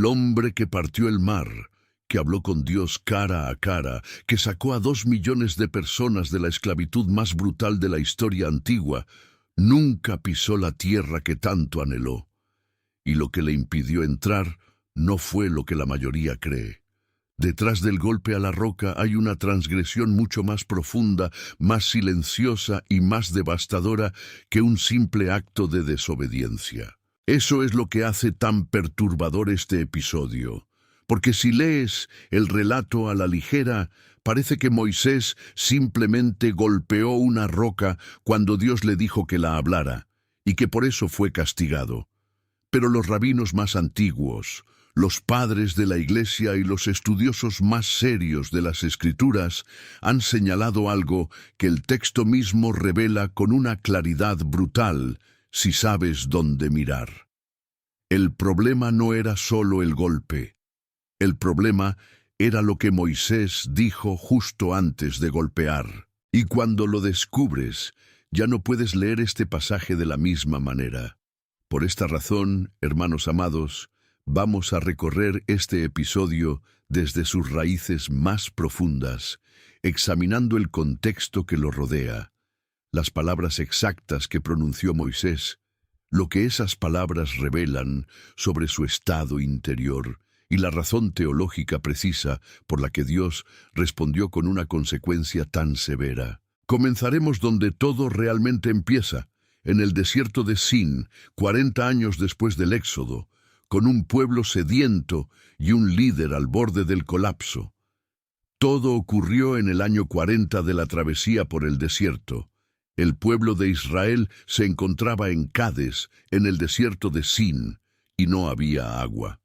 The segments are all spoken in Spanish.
el hombre que partió el mar, que habló con Dios cara a cara, que sacó a 2 millones de personas de la esclavitud más brutal de la historia antigua, nunca pisó la tierra que tanto anheló. Y lo que le impidió entrar no fue lo que la mayoría cree. Detrás del golpe a la roca hay una transgresión mucho más profunda, más silenciosa y más devastadora que un simple acto de desobediencia. Eso es lo que hace tan perturbador este episodio, porque si lees el relato a la ligera, parece que Moisés simplemente golpeó una roca cuando Dios le dijo que la hablara, y que por eso fue castigado. Pero los rabinos más antiguos, los padres de la Iglesia y los estudiosos más serios de las Escrituras han señalado algo que el texto mismo revela con una claridad brutal, si sabes dónde mirar. El problema no era solo el golpe. El problema era lo que Moisés dijo justo antes de golpear. Y cuando lo descubres, ya no puedes leer este pasaje de la misma manera. Por esta razón, hermanos amados, vamos a recorrer este episodio desde sus raíces más profundas, examinando el contexto que lo rodea, las palabras exactas que pronunció Moisés, lo que esas palabras revelan sobre su estado interior y la razón teológica precisa por la que Dios respondió con una consecuencia tan severa. Comenzaremos donde todo realmente empieza, en el desierto de Sin, 40 años después del Éxodo, con un pueblo sediento y un líder al borde del colapso. Todo ocurrió en el año 40 de la travesía por el desierto. El pueblo de Israel se encontraba en Cades, en el desierto de Sin, y no había agua.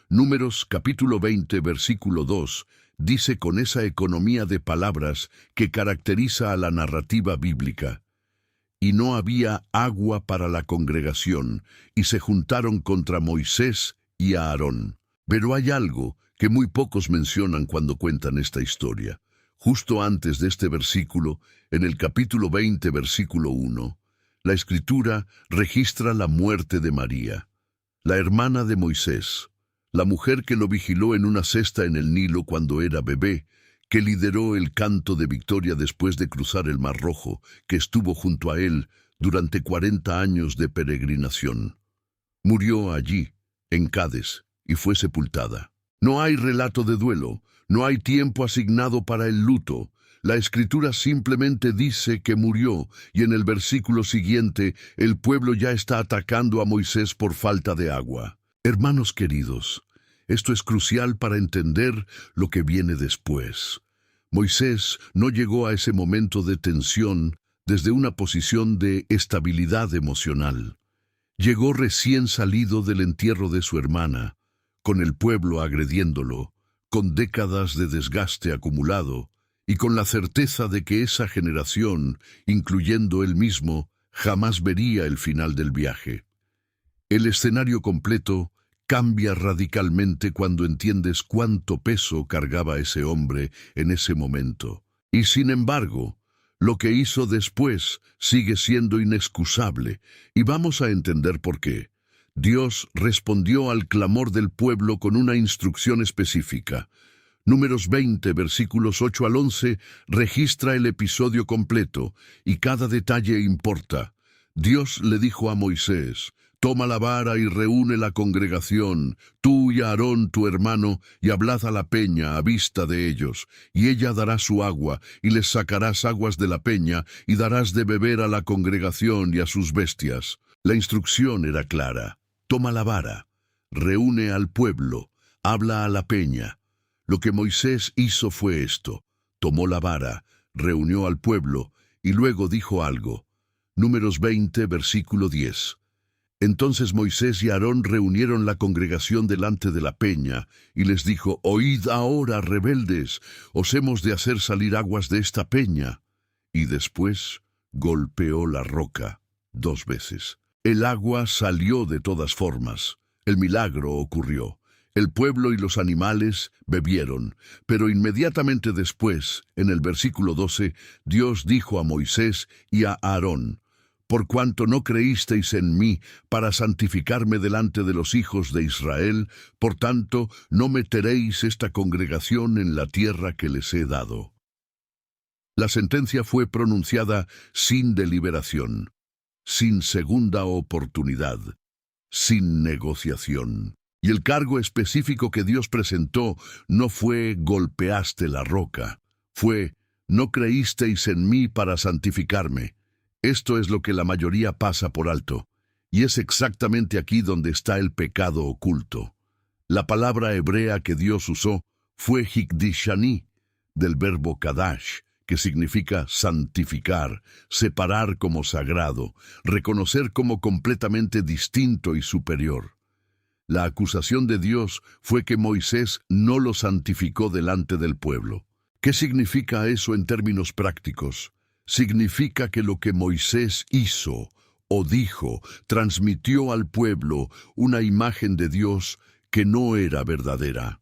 Números capítulo 20, versículo 2, dice con esa economía de palabras que caracteriza a la narrativa bíblica: y no había agua para la congregación, y se juntaron contra Moisés y a Aarón. Pero hay algo que muy pocos mencionan cuando cuentan esta historia. Justo antes de este versículo, en el capítulo 20, versículo 1, la Escritura registra la muerte de María, la hermana de Moisés, la mujer que lo vigiló en una cesta en el Nilo cuando era bebé, que lideró el canto de victoria después de cruzar el Mar Rojo, que estuvo junto a él durante 40 años de peregrinación. Murió allí, en Cades, y fue sepultada. No hay relato de duelo, no hay tiempo asignado para el luto. La Escritura simplemente dice que murió, y en el versículo siguiente el pueblo ya está atacando a Moisés por falta de agua. Hermanos queridos, esto es crucial para entender lo que viene después. Moisés no llegó a ese momento de tensión desde una posición de estabilidad emocional. Llegó recién salido del entierro de su hermana, con el pueblo agrediéndolo, con décadas de desgaste acumulado, y con la certeza de que esa generación, incluyendo él mismo, jamás vería el final del viaje. El escenario completo cambia radicalmente cuando entiendes cuánto peso cargaba ese hombre en ese momento. Y sin embargo, lo que hizo después sigue siendo inexcusable, y vamos a entender por qué. Dios respondió al clamor del pueblo con una instrucción específica. Números 20, versículos 8 al 11, registra el episodio completo, y cada detalle importa. Dios le dijo a Moisés: «Toma la vara y reúne la congregación, tú y Aarón tu hermano, y hablad a la peña a vista de ellos, y ella dará su agua, y les sacarás aguas de la peña, y darás de beber a la congregación y a sus bestias». La instrucción era clara: toma la vara, reúne al pueblo, habla a la peña. Lo que Moisés hizo fue esto: tomó la vara, reunió al pueblo, y luego dijo algo. Números 20, versículo 10. Entonces Moisés y Aarón reunieron la congregación delante de la peña, y les dijo: «Oíd ahora, rebeldes, os hemos de hacer salir aguas de esta peña». Y después golpeó la roca 2 veces. El agua salió de todas formas. El milagro ocurrió. El pueblo y los animales bebieron, pero inmediatamente después, en el versículo 12, Dios dijo a Moisés y a Aarón: Por cuanto no creísteis en mí para santificarme delante de los hijos de Israel, por tanto no meteréis esta congregación en la tierra que les he dado. La sentencia fue pronunciada sin deliberación, sin segunda oportunidad, sin negociación. Y el cargo específico que Dios presentó no fue golpeaste la roca, fue no creísteis en mí para santificarme. Esto es lo que la mayoría pasa por alto, y es exactamente aquí donde está el pecado oculto. La palabra hebrea que Dios usó fue hikdishani, del verbo kadash, que significa santificar, separar como sagrado, reconocer como completamente distinto y superior. La acusación de Dios fue que Moisés no lo santificó delante del pueblo. ¿Qué significa eso en términos prácticos? Significa que lo que Moisés hizo o dijo transmitió al pueblo una imagen de Dios que no era verdadera.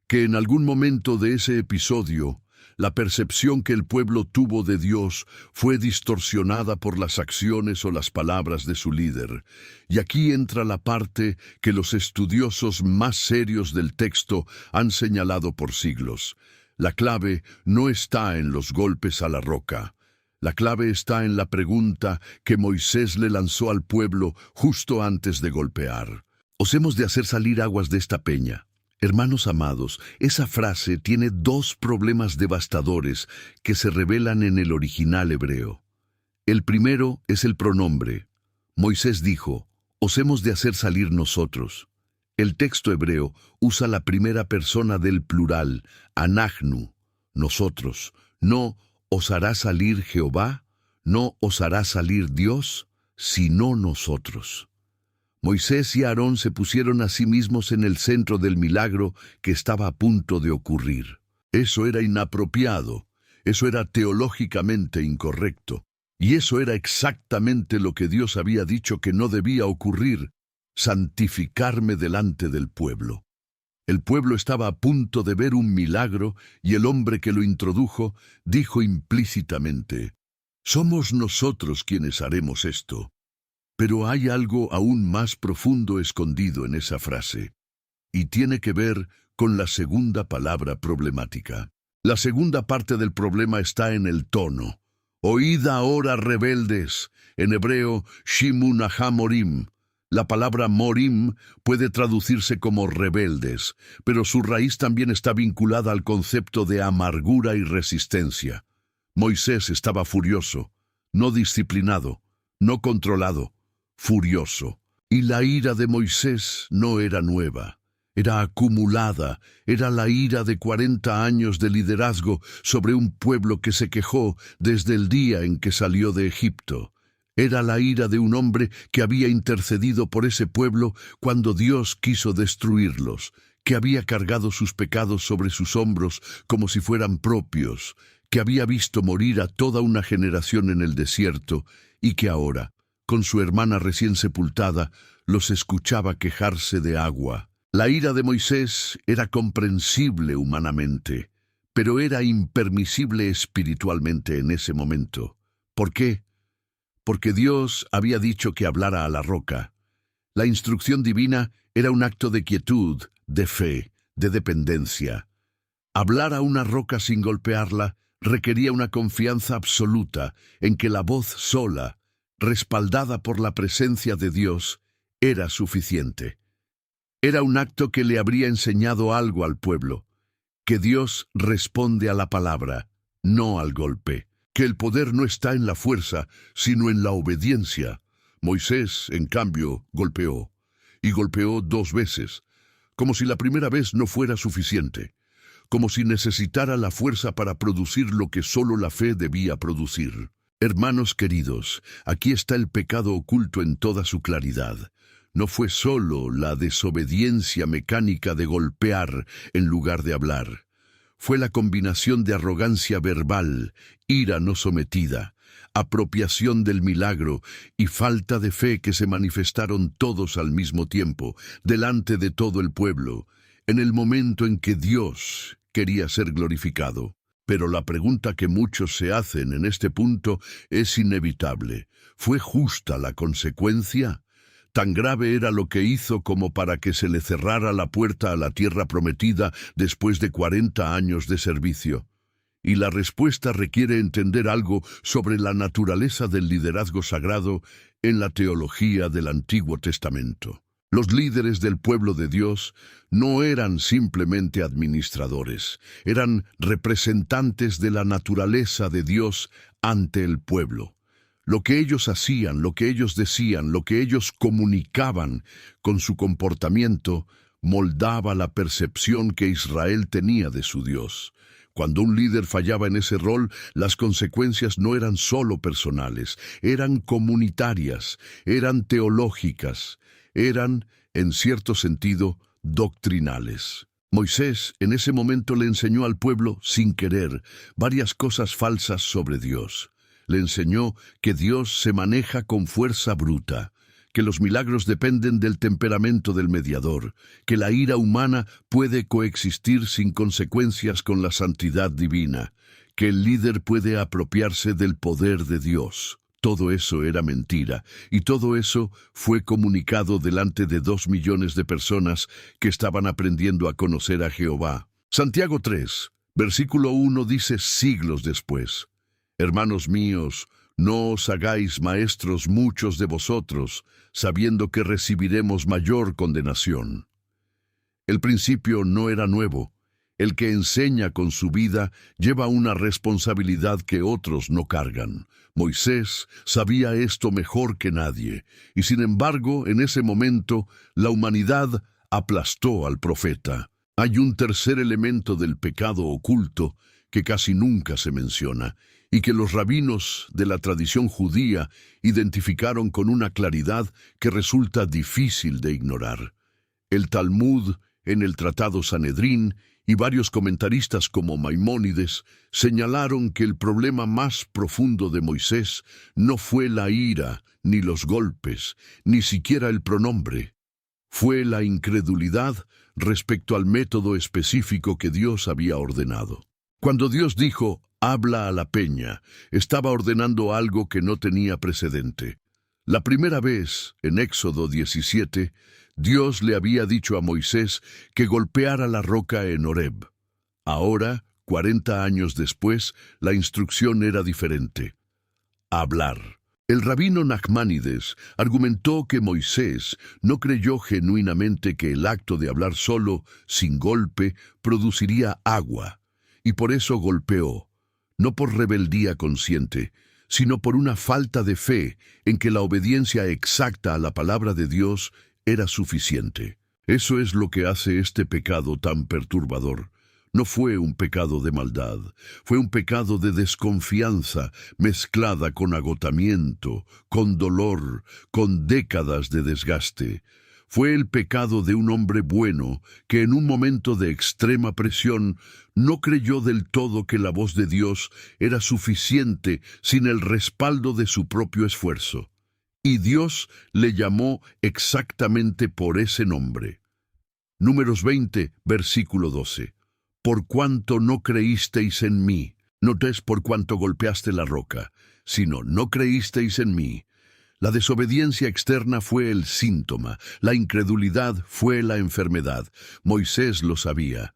Que en algún momento de ese episodio, la percepción que el pueblo tuvo de Dios fue distorsionada por las acciones o las palabras de su líder. Y aquí entra la parte que los estudiosos más serios del texto han señalado por siglos. La clave no está en los golpes a la roca. La clave está en la pregunta que Moisés le lanzó al pueblo justo antes de golpear. ¿Os hemos de hacer salir aguas de esta peña? Hermanos amados, esa frase tiene dos problemas devastadores que se revelan en el original hebreo. El primero es el pronombre. Moisés dijo, «Os hemos de hacer salir nosotros». El texto hebreo usa la primera persona del plural, anachnu, nosotros. No os hará salir Jehová, no os hará salir Dios, sino nosotros. Moisés y Aarón se pusieron a sí mismos en el centro del milagro que estaba a punto de ocurrir. Eso era inapropiado, eso era teológicamente incorrecto, y eso era exactamente lo que Dios había dicho que no debía ocurrir, santificarme delante del pueblo. El pueblo estaba a punto de ver un milagro y el hombre que lo introdujo dijo implícitamente, «Somos nosotros quienes haremos esto». Pero hay algo aún más profundo escondido en esa frase, y tiene que ver con la segunda palabra problemática. La segunda parte del problema está en el tono. Oíd ahora, rebeldes, en hebreo, shimu nahamorim. La palabra morim puede traducirse como rebeldes, pero su raíz también está vinculada al concepto de amargura y resistencia. Moisés estaba furioso, no disciplinado, no controlado, furioso. Y la ira de Moisés no era nueva, era acumulada, era la ira de 40 años de liderazgo sobre un pueblo que se quejó desde el día en que salió de Egipto. Era la ira de un hombre que había intercedido por ese pueblo cuando Dios quiso destruirlos, que había cargado sus pecados sobre sus hombros como si fueran propios, que había visto morir a toda una generación en el desierto y que ahora, con su hermana recién sepultada, los escuchaba quejarse de agua. La ira de Moisés era comprensible humanamente, pero era impermisible espiritualmente en ese momento. ¿Por qué? Porque Dios había dicho que hablara a la roca. La instrucción divina era un acto de quietud, de fe, de dependencia. Hablar a una roca sin golpearla requería una confianza absoluta en que la voz sola, respaldada por la presencia de Dios, era suficiente. Era un acto que le habría enseñado algo al pueblo, que Dios responde a la palabra, no al golpe, que el poder no está en la fuerza, sino en la obediencia. Moisés, en cambio, golpeó, y golpeó 2 veces, como si la primera vez no fuera suficiente, como si necesitara la fuerza para producir lo que solo la fe debía producir. Hermanos queridos, aquí está el pecado oculto en toda su claridad. No fue solo la desobediencia mecánica de golpear en lugar de hablar. Fue la combinación de arrogancia verbal, ira no sometida, apropiación del milagro y falta de fe que se manifestaron todos al mismo tiempo, delante de todo el pueblo, en el momento en que Dios quería ser glorificado. Pero la pregunta que muchos se hacen en este punto es inevitable. ¿Fue justa la consecuencia? ¿Tan grave era lo que hizo como para que se le cerrara la puerta a la tierra prometida después de 40 años de servicio? Y la respuesta requiere entender algo sobre la naturaleza del liderazgo sagrado en la teología del Antiguo Testamento. Los líderes del pueblo de Dios no eran simplemente administradores, eran representantes de la naturaleza de Dios ante el pueblo. Lo que ellos hacían, lo que ellos decían, lo que ellos comunicaban con su comportamiento, moldaba la percepción que Israel tenía de su Dios. Cuando un líder fallaba en ese rol, las consecuencias no eran solo personales, eran comunitarias, eran teológicas, eran, en cierto sentido, doctrinales. Moisés en ese momento le enseñó al pueblo, sin querer, varias cosas falsas sobre Dios. Le enseñó que Dios se maneja con fuerza bruta, que los milagros dependen del temperamento del mediador, que la ira humana puede coexistir sin consecuencias con la santidad divina, que el líder puede apropiarse del poder de Dios. Todo eso era mentira, y todo eso fue comunicado delante de 2 millones de personas que estaban aprendiendo a conocer a Jehová. Santiago 3, versículo 1 dice siglos después: Hermanos míos, no os hagáis maestros muchos de vosotros, sabiendo que recibiremos mayor condenación. El principio no era nuevo. El que enseña con su vida lleva una responsabilidad que otros no cargan. Moisés sabía esto mejor que nadie, y sin embargo, en ese momento, la humanidad aplastó al profeta. Hay un tercer elemento del pecado oculto que casi nunca se menciona, y que los rabinos de la tradición judía identificaron con una claridad que resulta difícil de ignorar. El Talmud, en el Tratado Sanedrín, y varios comentaristas como Maimónides señalaron que el problema más profundo de Moisés no fue la ira, ni los golpes, ni siquiera el pronombre. Fue la incredulidad respecto al método específico que Dios había ordenado. Cuando Dios dijo, habla a la peña, estaba ordenando algo que no tenía precedente. La primera vez, en Éxodo 17, Dios le había dicho a Moisés que golpeara la roca en Horeb. Ahora, 40 años después, la instrucción era diferente: hablar. El rabino Nachmanides argumentó que Moisés no creyó genuinamente que el acto de hablar solo, sin golpe, produciría agua, y por eso golpeó, no por rebeldía consciente, sino por una falta de fe en que la obediencia exacta a la palabra de Dios era suficiente. Eso es lo que hace este pecado tan perturbador. No fue un pecado de maldad, fue un pecado de desconfianza mezclada con agotamiento, con dolor, con décadas de desgaste. Fue el pecado de un hombre bueno que en un momento de extrema presión no creyó del todo que la voz de Dios era suficiente sin el respaldo de su propio esfuerzo. Y Dios le llamó exactamente por ese nombre. Números 20, versículo 12. Por cuanto no creísteis en mí, no es por cuanto golpeaste la roca, sino no creísteis en mí. La desobediencia externa fue el síntoma, la incredulidad fue la enfermedad. Moisés lo sabía,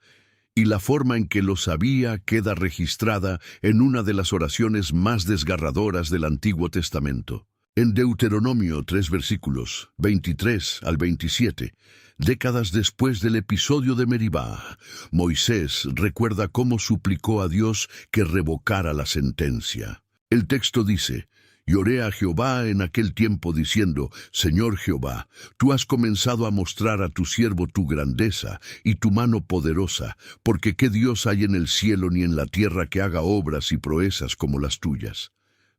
y la forma en que lo sabía queda registrada en una de las oraciones más desgarradoras del Antiguo Testamento. En Deuteronomio 3 versículos 23 al 27, décadas después del episodio de Meribá, Moisés recuerda cómo suplicó a Dios que revocara la sentencia. El texto dice: Y oré a Jehová en aquel tiempo diciendo, Señor Jehová, tú has comenzado a mostrar a tu siervo tu grandeza y tu mano poderosa, porque qué Dios hay en el cielo ni en la tierra que haga obras y proezas como las tuyas.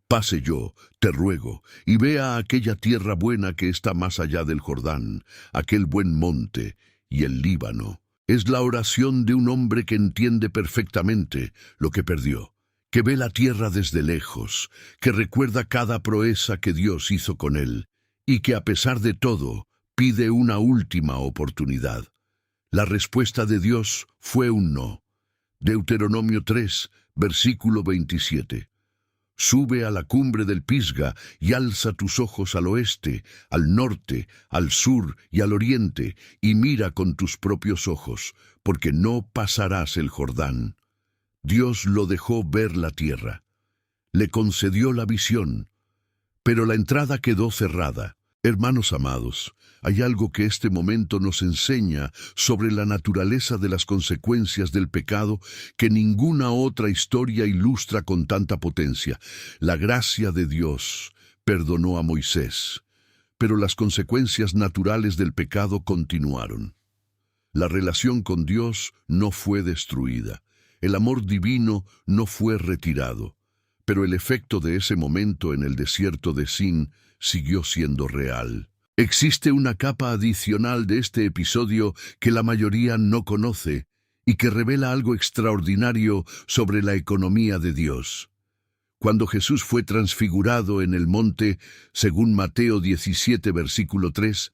Pase yo, te ruego, y vea aquella tierra buena que está más allá del Jordán, aquel buen monte y el Líbano. Es la oración de un hombre que entiende perfectamente lo que perdió, que ve la tierra desde lejos, que recuerda cada proeza que Dios hizo con él, y que a pesar de todo, pide una última oportunidad. La respuesta de Dios fue un no. Deuteronomio 3, versículo 27. Sube a la cumbre del Pisga y alza tus ojos al oeste, al norte, al sur y al oriente, y mira con tus propios ojos, porque no pasarás el Jordán. Dios lo dejó ver la tierra. Le concedió la visión, pero la entrada quedó cerrada. Hermanos amados, hay algo que este momento nos enseña sobre la naturaleza de las consecuencias del pecado que ninguna otra historia ilustra con tanta potencia. La gracia de Dios perdonó a Moisés, pero las consecuencias naturales del pecado continuaron. La relación con Dios no fue destruida. El amor divino no fue retirado, pero el efecto de ese momento en el desierto de Sin siguió siendo real. Existe una capa adicional de este episodio que la mayoría no conoce y que revela algo extraordinario sobre la economía de Dios. Cuando Jesús fue transfigurado en el monte, según Mateo 17, versículo 3,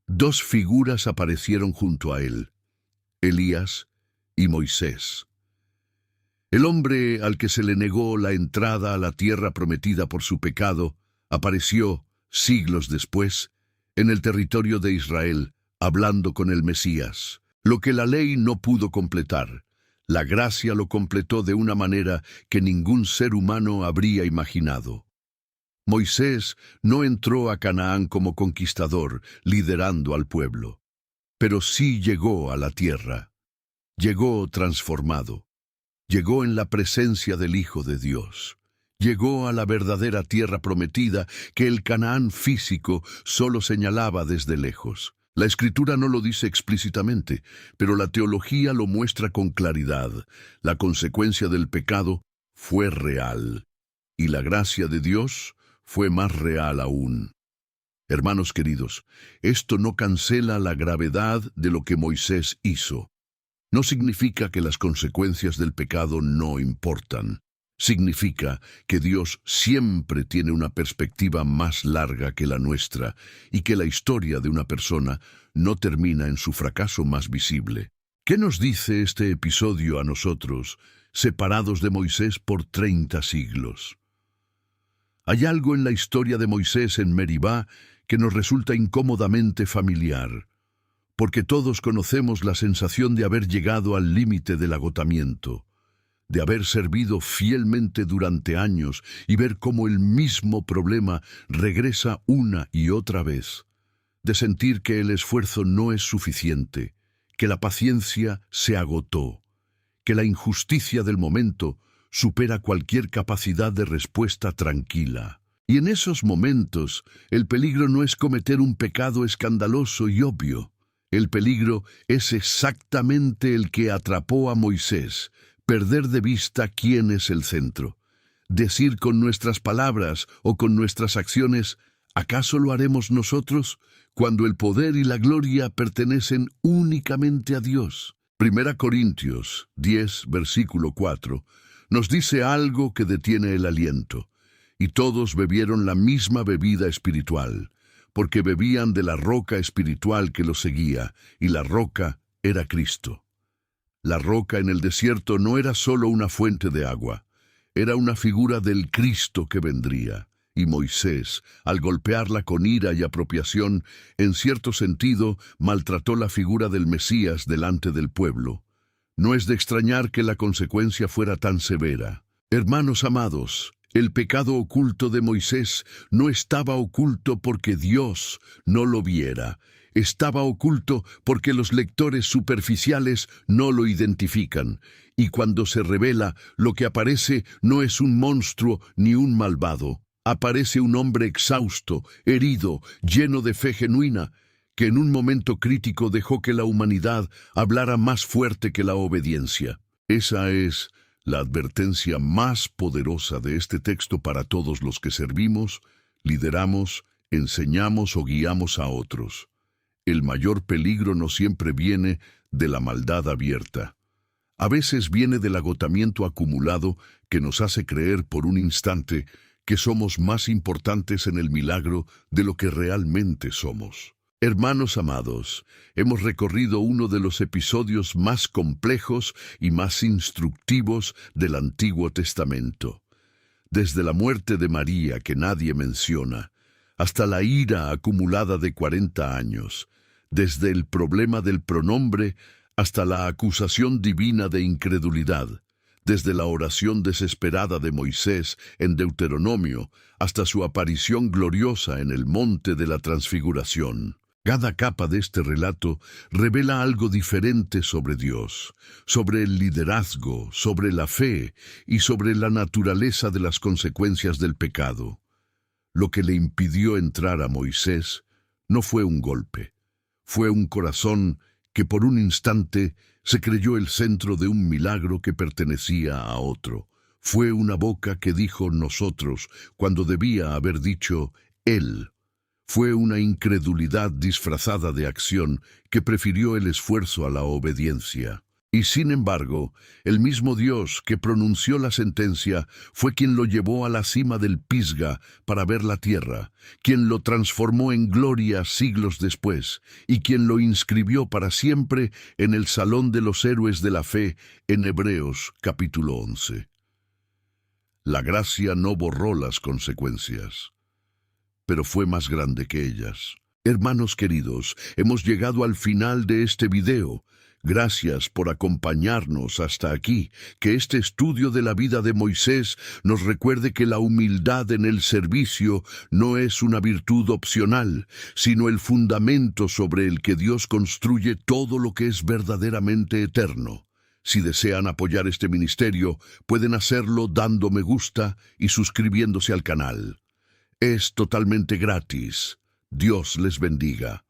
dos figuras aparecieron junto a él, Elías y Moisés. El hombre al que se le negó la entrada a la tierra prometida por su pecado apareció, siglos después, en el territorio de Israel, hablando con el Mesías. Lo que la ley no pudo completar, la gracia lo completó de una manera que ningún ser humano habría imaginado. Moisés no entró a Canaán como conquistador, liderando al pueblo, pero sí llegó a la tierra. Llegó transformado. Llegó en la presencia del Hijo de Dios. Llegó a la verdadera tierra prometida que el Canaán físico solo señalaba desde lejos. La Escritura no lo dice explícitamente, pero la teología lo muestra con claridad. La consecuencia del pecado fue real, y la gracia de Dios fue más real aún. Hermanos queridos, esto no cancela la gravedad de lo que Moisés hizo. No significa que las consecuencias del pecado no importan. Significa que Dios siempre tiene una perspectiva más larga que la nuestra y que la historia de una persona no termina en su fracaso más visible. ¿Qué nos dice este episodio a nosotros, separados de Moisés por 30 siglos? Hay algo en la historia de Moisés en Meribá que nos resulta incómodamente familiar, porque todos conocemos la sensación de haber llegado al límite del agotamiento, de haber servido fielmente durante años y ver cómo el mismo problema regresa una y otra vez, de sentir que el esfuerzo no es suficiente, que la paciencia se agotó, que la injusticia del momento supera cualquier capacidad de respuesta tranquila. Y en esos momentos, el peligro no es cometer un pecado escandaloso y obvio. El peligro es exactamente el que atrapó a Moisés: perder de vista quién es el centro. Decir con nuestras palabras o con nuestras acciones, ¿acaso lo haremos nosotros?, cuando el poder y la gloria pertenecen únicamente a Dios. 1 Corintios 10, versículo 4, nos dice algo que detiene el aliento. Y todos bebieron la misma bebida espiritual, porque bebían de la roca espiritual que los seguía, y la roca era Cristo. La roca en el desierto no era solo una fuente de agua, era una figura del Cristo que vendría. Y Moisés, al golpearla con ira y apropiación, en cierto sentido, maltrató la figura del Mesías delante del pueblo. No es de extrañar que la consecuencia fuera tan severa. Hermanos amados, el pecado oculto de Moisés no estaba oculto porque Dios no lo viera. Estaba oculto porque los lectores superficiales no lo identifican. Y cuando se revela, lo que aparece no es un monstruo ni un malvado. Aparece un hombre exhausto, herido, lleno de fe genuina, que en un momento crítico dejó que la humanidad hablara más fuerte que la obediencia. Esa es la advertencia más poderosa de este texto para todos los que servimos, lideramos, enseñamos o guiamos a otros. El mayor peligro no siempre viene de la maldad abierta. A veces viene del agotamiento acumulado que nos hace creer por un instante que somos más importantes en el milagro de lo que realmente somos. Hermanos amados, hemos recorrido uno de los episodios más complejos y más instructivos del Antiguo Testamento. Desde la muerte de María, que nadie menciona, hasta la ira acumulada de 40 años, desde el problema del pronombre hasta la acusación divina de incredulidad, desde la oración desesperada de Moisés en Deuteronomio hasta su aparición gloriosa en el monte de la Transfiguración. Cada capa de este relato revela algo diferente sobre Dios, sobre el liderazgo, sobre la fe y sobre la naturaleza de las consecuencias del pecado. Lo que le impidió entrar a Moisés no fue un golpe, fue un corazón que por un instante se creyó el centro de un milagro que pertenecía a otro. Fue una boca que dijo nosotros cuando debía haber dicho él. Fue una incredulidad disfrazada de acción que prefirió el esfuerzo a la obediencia. Y sin embargo, el mismo Dios que pronunció la sentencia fue quien lo llevó a la cima del Pisga para ver la tierra, quien lo transformó en gloria siglos después, y quien lo inscribió para siempre en el Salón de los Héroes de la Fe en Hebreos capítulo 11. La gracia no borró las consecuencias, pero fue más grande que ellas. Hermanos queridos, hemos llegado al final de este video. Gracias por acompañarnos hasta aquí, que este estudio de la vida de Moisés nos recuerde que la humildad en el servicio no es una virtud opcional, sino el fundamento sobre el que Dios construye todo lo que es verdaderamente eterno. Si desean apoyar este ministerio, pueden hacerlo dando me gusta y suscribiéndose al canal. Es totalmente gratis. Dios les bendiga.